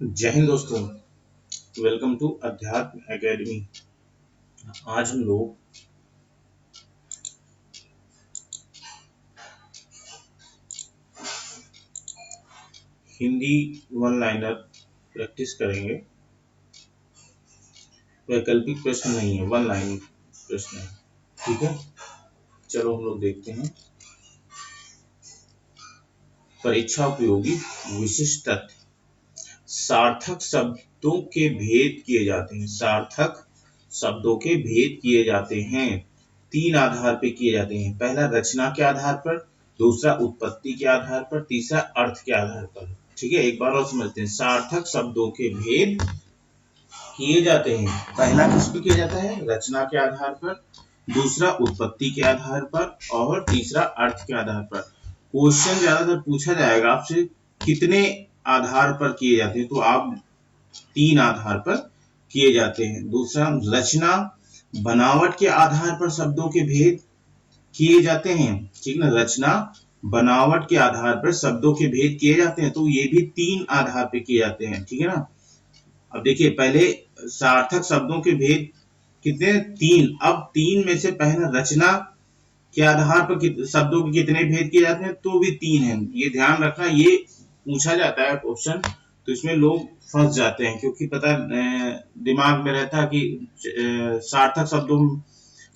जय हिंद दोस्तों। Welcome to अध्यात्म एकेडमी। आज हम लोग हिंदी वन लाइनर प्रैक्टिस करेंगे। वैकल्पिक प्रश्न नहीं है, वन लाइन प्रश्न है। ठीक है, चलो हम लोग देखते हैं। परीक्षा उपयोगी विशिष्ट तथ्य। सार्थक शब्दों के भेद किए जाते हैं। सार्थक शब्दों के भेद किए जाते हैं, तीन आधार पे किए जाते हैं। पहला रचना के आधार पर, दूसरा उत्पत्ति के आधार पर, तीसरा अर्थ के आधार पर। ठीक है, एक बार और समझते हैं। सार्थक शब्दों के भेद किए जाते हैं। पहला किस पे किया जाता है? रचना के आधार पर, दूसरा उत्पत्ति के आधार पर और तीसरा अर्थ के आधार पर। क्वेश्चन ज्यादातर पूछा जाएगा आपसे कितने आधार पर किए जाते हैं, तो आप तीन आधार पर किए जाते हैं। दूसरा रचना बनावट के आधार पर शब्दों के भेद किए जाते हैं। ठीक ना, रचना बनावट के आधार पर शब्दों के भेद किए जाते हैं, तो ये भी तीन आधार पे किए जाते हैं। ठीक है ना। अब देखिए, पहले सार्थक शब्दों के भेद कितने? तीन। अब तीन में से पहला रचना के आधार पर शब्दों के कितने भेद किए जाते हैं, तो भी तीन है। ये ध्यान रखना, ये पूछा जाता है क्वेश्चन, तो इसमें लोग फंस जाते हैं, क्योंकि पता दिमाग में रहता है कि सार्थक शब्दों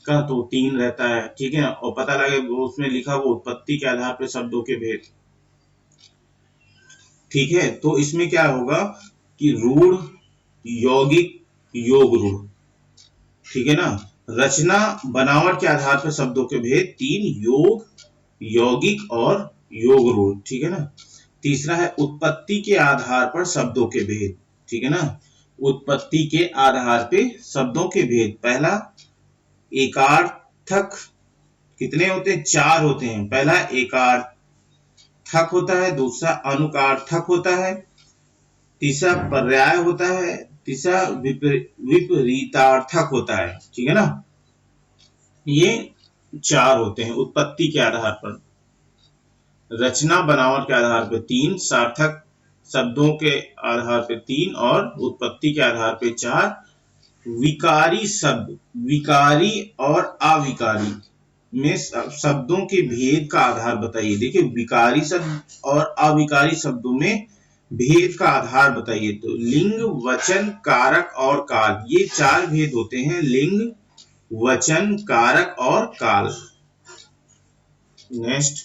का तो तीन रहता है। ठीक है, और पता लगे वो उसमें लिखा वो उत्पत्ति के आधार पर शब्दों के भेद। ठीक है, तो इसमें क्या होगा कि रूढ़, यौगिक, योग रूढ़। ठीक है ना। रचना बनावट के आधार पर शब्दों के भेद तीन, योग, यौगिक और योग रूढ़। ठीक है ना। तीसरा है उत्पत्ति के आधार पर शब्दों के भेद। ठीक है ना, उत्पत्ति के आधार पे शब्दों के भेद। पहला एकार्थक कितने होते हैं? चार होते हैं। पहला एकार्थक होता है, दूसरा अनुकार्थक होता है, तीसरा पर्याय होता है, तीसरा विपरीतार्थक होता है। ठीक है ना, ये चार होते हैं उत्पत्ति के आधार पर। रचना बनावट के आधार पर तीन, सार्थक शब्दों के आधार पर तीन और उत्पत्ति के आधार पर चार। विकारी शब्द, विकारी और अविकारी में शब्दों के भेद का आधार बताइए। देखिए, विकारी शब्द और अविकारी शब्दों में भेद का आधार बताइए। तो लिंग, वचन, कारक और काल, ये चार भेद होते हैं। लिंग, वचन, कारक और काल। नेक्स्ट,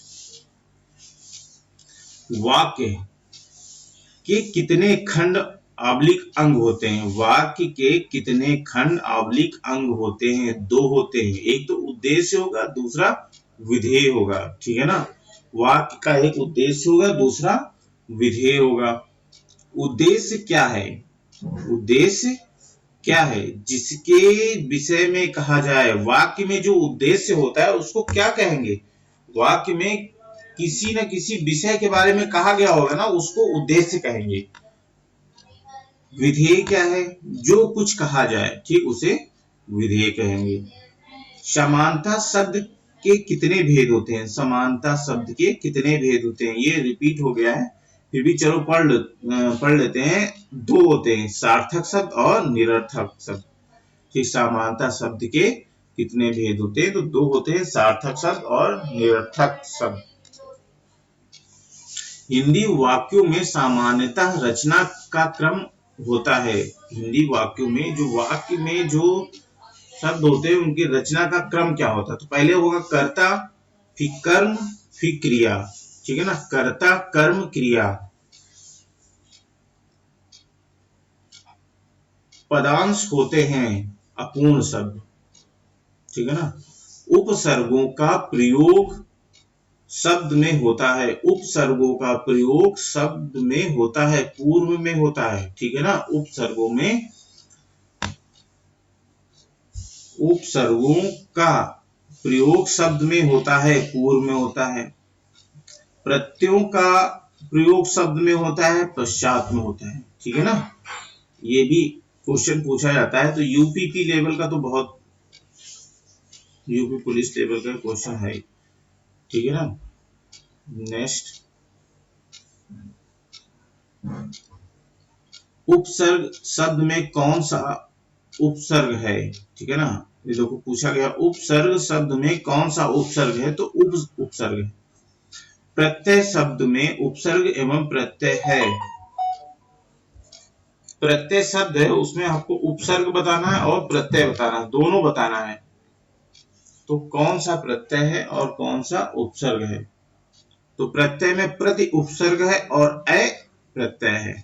वाक्य के कितने खंड आबलिक अंग होते हैं? वाक्य के कितने खंड आबलिक अंग होते हैं? दो होते हैं, एक तो उद्देश्य होगा, दूसरा विधेय होगा। ठीक है ना, वाक्य का एक उद्देश्य होगा, दूसरा विधेय होगा। उद्देश्य क्या है? उद्देश्य क्या है? जिसके विषय में कहा जाए। वाक्य में जो उद्देश्य होता है उसको क्या कहेंगे? वाक्य में किसी न किसी विषय के बारे में कहा गया होगा ना, उसको उद्देश्य कहेंगे। विधेय क्या है? जो कुछ कहा जाए, ठीक, उसे विधेय कहेंगे। समानता शब्द के कितने भेद होते हैं? समानता शब्द के कितने भेद होते हैं? ये रिपीट हो गया है, फिर भी चलो पढ़ लेते हैं। दो होते हैं, सार्थक शब्द और निरर्थक शब्द। ठीक, समानता शब्द के कितने भेद होते हैं? तो दो होते हैं, सार्थक शब्द और निरर्थक शब्द। हिंदी वाक्यों में सामान्यतः रचना का क्रम होता है। हिंदी वाक्यों में जो वाक्य में जो शब्द होते हैं उनकी रचना का क्रम क्या होता है? तो पहले होगा कर्ता, फिर कर्म, फिर क्रिया। ठीक है ना, कर्ता, कर्म, क्रिया। पदांश होते हैं अपूर्ण शब्द। ठीक है ना, उपसर्गों का प्रयोग शब्द में होता है। उपसर्गों का प्रयोग शब्द में होता है, पूर्व में होता है। ठीक है ना, उपसर्गों का प्रयोग शब्द में होता है, पूर्व में होता है। प्रत्ययों का प्रयोग शब्द में होता है, पश्चात में होता है। ठीक है ना, ये भी क्वेश्चन पूछा जाता है। तो यूपीपी लेवल का तो बहुत, यूपी पुलिस लेवल का क्वेश्चन है। ठीक है ना। नेक्स्ट, उपसर्ग शब्द में कौन सा उपसर्ग है, ठीक है ना। ये देखो पूछा गया उपसर्ग शब्द में कौन सा उपसर्ग है, तो उपसर्ग है। प्रत्यय शब्द में उपसर्ग एवं प्रत्यय है। प्रत्यय शब्द है उसमें आपको उपसर्ग बताना है और प्रत्यय बताना है, दोनों बताना है। तो कौन सा प्रत्यय है और कौन सा उपसर्ग है, तो प्रत्यय में प्रति उपसर्ग है और अ प्रत्यय है।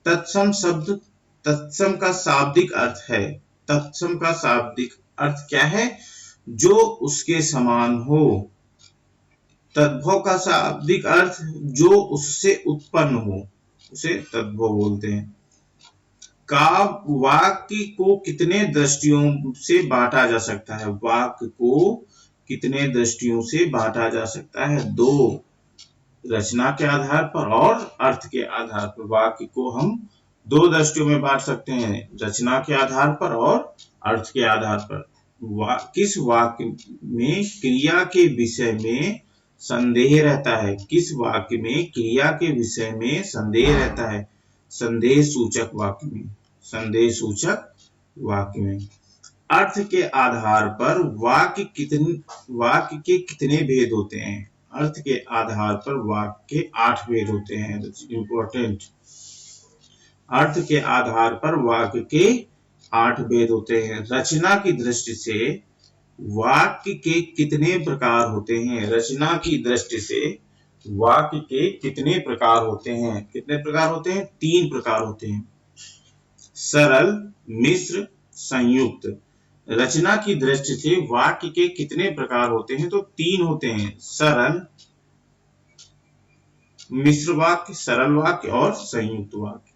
तत्सम शब्द, तत्सम का शाब्दिक अर्थ है, तत्सम का शाब्दिक अर्थ क्या है, जो उसके समान हो। तद्भव का शाब्दिक अर्थ जो उससे उत्पन्न हो, उसे तद्भव बोलते हैं। वाक्य को कितने दृष्टियों से बांटा जा सकता है, वाक्य को कितने दृष्टियों से बांटा जा सकता है, दो, रचना के आधार पर और अर्थ के आधार पर। वाक्य को हम दो दृष्टियों में बांट सकते हैं, रचना के आधार पर और अर्थ के आधार पर। किस वाक्य में क्रिया के विषय में संदेह रहता है, किस वाक्य में क्रिया के विषय में संदेह रहता है, संदेह सूचक वाक्य में, संदेह सूचक वाक्य में। अर्थ के आधार पर वाक्य के कितने भेद होते हैं, अर्थ के आधार पर वाक्य के 8 भेद होते हैं, इंपॉर्टेंट। अर्थ के आधार पर वाक्य के 8 भेद होते हैं। रचना की दृष्टि से वाक्य के कितने प्रकार होते हैं, रचना की दृष्टि से वाक्य के कितने प्रकार होते हैं, कितने प्रकार होते हैं, 3 प्रकार होते हैं, सरल, मिश्र, संयुक्त। रचना की दृष्टि से वाक्य के कितने प्रकार होते हैं, तो 3 होते हैं, सरल, मिश्र वाक्य, सरल वाक्य और संयुक्त वाक्य।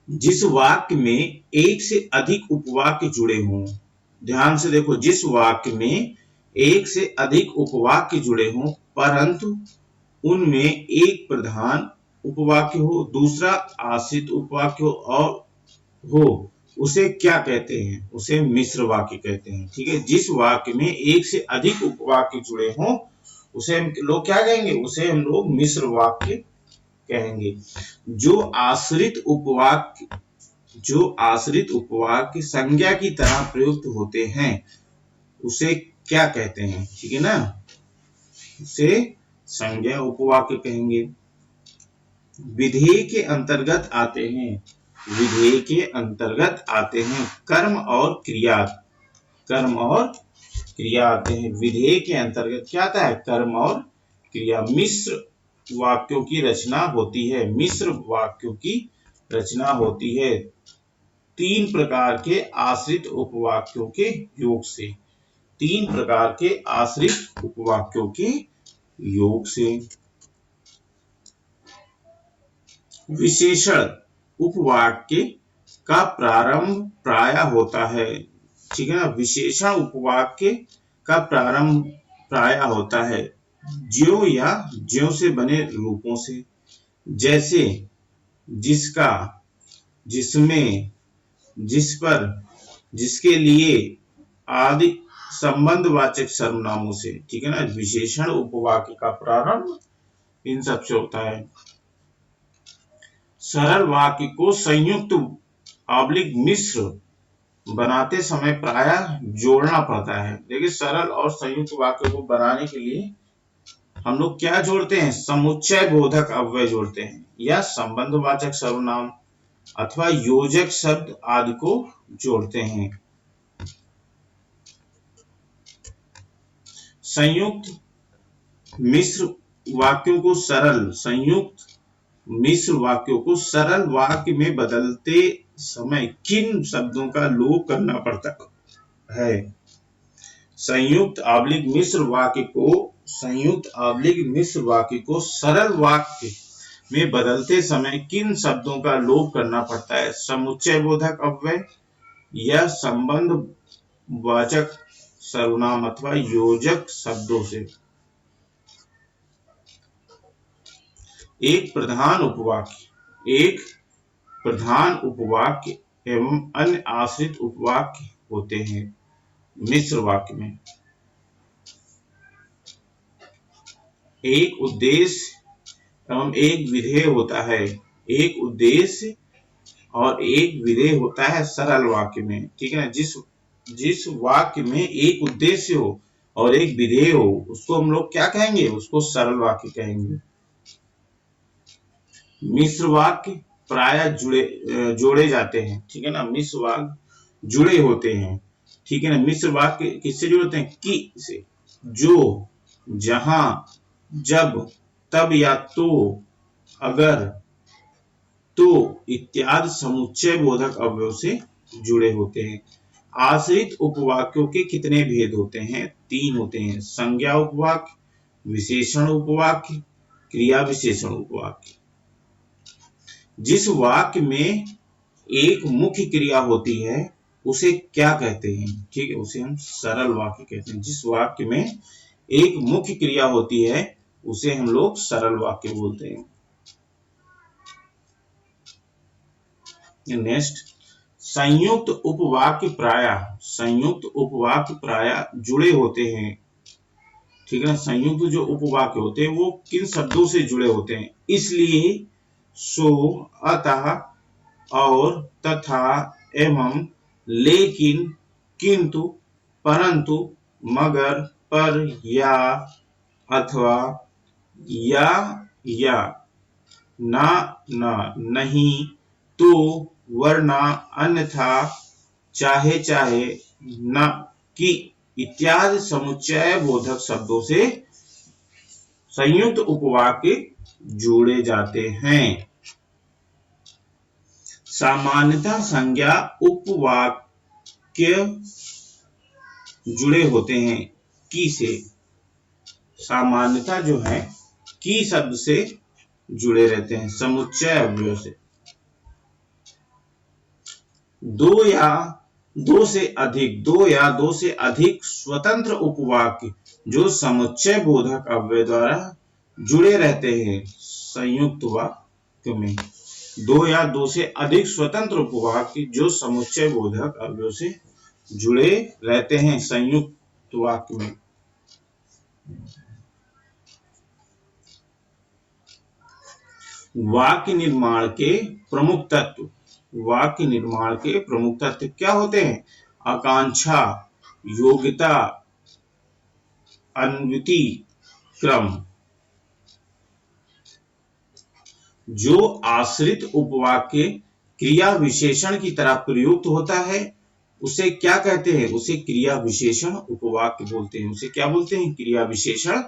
जिस वाक्य में एक से अधिक उपवाक्य जुड़े हों, ध्यान से देखो, जिस वाक्य में एक से अधिक उपवाक्य जुड़े हों परंतु उनमें एक प्रधान उपवाक्य हो, दूसरा आश्रित उपवाक्य हो और हो, उसे क्या कहते हैं, उसे मिश्र वाक्य कहते हैं। ठीक है, जिस वाक्य में एक से अधिक उपवाक्य जुड़े हों उसे हम लोग क्या कहेंगे, उसे हम लोग मिश्र वाक्य कहेंगे। जो आश्रित उपवाक्य संज्ञा की तरह प्रयुक्त होते हैं उसे क्या कहते हैं, ठीक है ना, उसे संज्ञा उपवाक्य कहेंगे। विधेय के अंतर्गत आते हैं, विधेय के अंतर्गत आते हैं कर्म और क्रिया, कर्म और क्रिया आते हैं। विधेय के अंतर्गत क्या आता है, कर्म और क्रिया। मिश्र वाक्यों की रचना होती है, मिश्र वाक्यों की रचना होती है 3 प्रकार के आश्रित उपवाक्यों के योग से, 3 प्रकार के आश्रित उपवाक्यों के योग से। विशेषण उपवाक्य का प्रारंभ प्रायः होता है, ठीक है ना, विशेषण उपवाक्य का प्रारंभ प्रायः होता है ज्यों या ज्यों से बने रूपों से, जैसे जिसका, जिसमें, जिस पर, जिसके लिए आदि संबंधवाचक सर्वनामों से। ठीक है ना, विशेषण उपवाक्य का प्रारंभ इन सब से होता है। सरल वाक्य को संयुक्त मिश्र बनाते समय प्रायः जोड़ना पड़ता है। देखिए, सरल और संयुक्त वाक्य को बनाने के लिए हम लोग क्या जोड़ते हैं, समुच्चय बोधक अव्यय जोड़ते हैं या संबंधवाचक सर्वनाम अथवा योजक शब्द आदि को जोड़ते हैं। संयुक्त मिश्र वाक्यों को सरल, संयुक्त मिश्र वाक्यों को सरल वाक्य में बदलते समय किन शब्दों का लोप करना पड़ता है। संयुक्त मिश्र वाक्य को सरल वाक्य में बदलते समय किन शब्दों का लोप करना पड़ता है, समुच्चय बोधक अव्यय या संबंध वाचक सर्वनाम अथवा योजक शब्दों से। एक प्रधान उपवाक्य एवं अन्य आश्रित उपवाक्य होते हैं मिश्र वाक्य में। एक उद्देश्य एवं एक विधेय होता है। एक उद्देश्य और एक विधेय होता है सरल वाक्य में, ठीक है ना। जिस वाक्य में एक उद्देश्य हो और एक विधेय हो उसको हम लोग क्या कहेंगे, उसको सरल वाक्य कहेंगे। मिश्र वाक्य प्राय जोड़े जाते हैं, ठीक है ना। मिश्र वाक्य जुड़े होते हैं, ठीक है ना। मिश्र वाक्य किससे जुड़े होते हैं, कि से, जो, जहां, जब, तब या तो, अगर, तो इत्यादि समुच्चय बोधक अवयव से जुड़े होते हैं। आश्रित उपवाक्यों के कितने भेद होते हैं, 3 होते हैं। संज्ञा उपवाक्य, विशेषण उपवाक्य, क्रिया विशेषण उपवाक्य। जिस वाक्य में एक मुख्य क्रिया होती है उसे क्या कहते हैं, ठीक है, उसे हम सरल वाक्य कहते हैं। जिस वाक्य में एक मुख्य क्रिया होती है उसे हम लोग सरल वाक्य बोलते हैं। नेक्स्ट, संयुक्त उपवाक्य प्रायः जुड़े होते हैं, ठीक है ना। संयुक्त जो उपवाक्य होते हैं वो किन शब्दों से जुड़े होते हैं, इसलिए, सो, अतः, और, तथा, एवं, लेकिन, किंतु, परंतु, मगर, पर, या, अथवा, या, ना, नहीं, तो, वरना, अन्यथा, चाहे, न, कि इत्यादि समुच्चय बोधक शब्दों से संयुक्त उपवाक्य जोड़े जाते हैं। सामान्यतः संज्ञा उपवाक्य जुड़े होते हैं की से। सामान्यतः जो है की शब्द से जुड़े रहते हैं समुच्चय अवयव से। दो या दो से अधिक स्वतंत्र उपवाक्य जो समुच्चय बोधक अव्यय द्वारा जुड़े रहते हैं संयुक्त वाक्य में। 2 या 2 से अधिक स्वतंत्र उपवाक्य जो समुच्चय बोधक अव्यय से जुड़े रहते हैं संयुक्त वाक्य में। वाक्य निर्माण के प्रमुख तत्व क्या होते हैं, आकांक्षा, योग्यता, अन्वृत्ति, क्रम। जो आश्रित उपवाक्य क्रिया विशेषण की तरह प्रयुक्त होता है उसे क्या कहते हैं, उसे क्रिया विशेषण उपवाक्य बोलते हैं। उसे क्या बोलते हैं, क्रिया विशेषण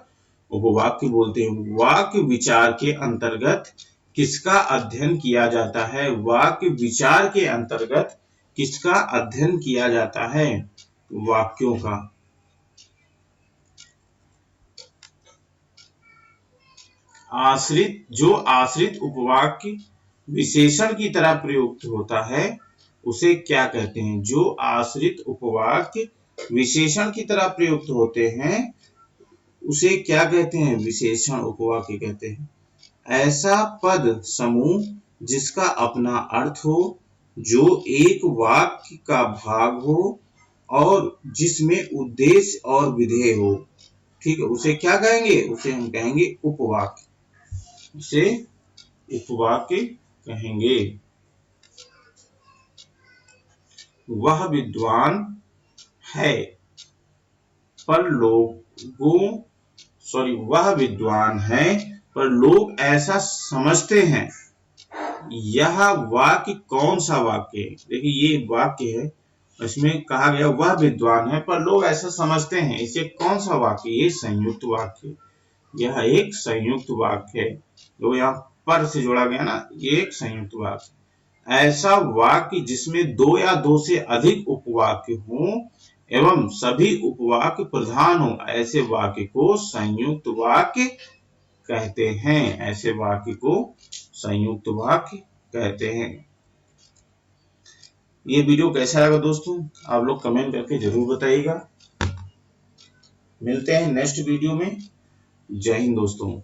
उपवाक्य बोलते हैं। वाक्य विचार के अंतर्गत किसका अध्ययन किया जाता है, वाक्य विचार के अंतर्गत किसका अध्ययन किया जाता है, वाक्यों का। आश्रित उपवाक्य विशेषण की तरह प्रयुक्त होता है उसे क्या कहते हैं, जो आश्रित उपवाक्य विशेषण की तरह प्रयुक्त होते हैं उसे क्या कहते हैं, विशेषण उपवाक्य कहते हैं। ऐसा पद समूह जिसका अपना अर्थ हो, जो एक वाक्य का भाग हो और जिसमें उद्देश्य और विधेय हो, ठीक है, उसे क्या कहेंगे, उसे हम कहेंगे उपवाक्य। उसे उपवाक्य कहेंगे। वह विद्वान है पर लोग ऐसा समझते हैं। यह वाक्य कौन सा वाक्य है, देखिए ये वाक्य है, इसमें कहा गया वह विद्वान है पर लोग ऐसा समझते हैं, इसे कौन सा वाक्य, ये संयुक्त वाक्य, यह एक संयुक्त वाक्य है। तो यहाँ पर से जोड़ा गया ना, ये एक संयुक्त वाक्य। ऐसा वाक्य जिसमें 2 या 2 से अधिक उपवाक्य हों एवं सभी उपवाक्य प्रधान हो, ऐसे वाक्य को संयुक्त वाक्य कहते हैं। ऐसे वाक्य को संयुक्त वाक्य कहते हैं। ये वीडियो कैसा लगा दोस्तों, आप लोग कमेंट करके जरूर बताइएगा। मिलते हैं नेक्स्ट वीडियो में। जय हिंद दोस्तों।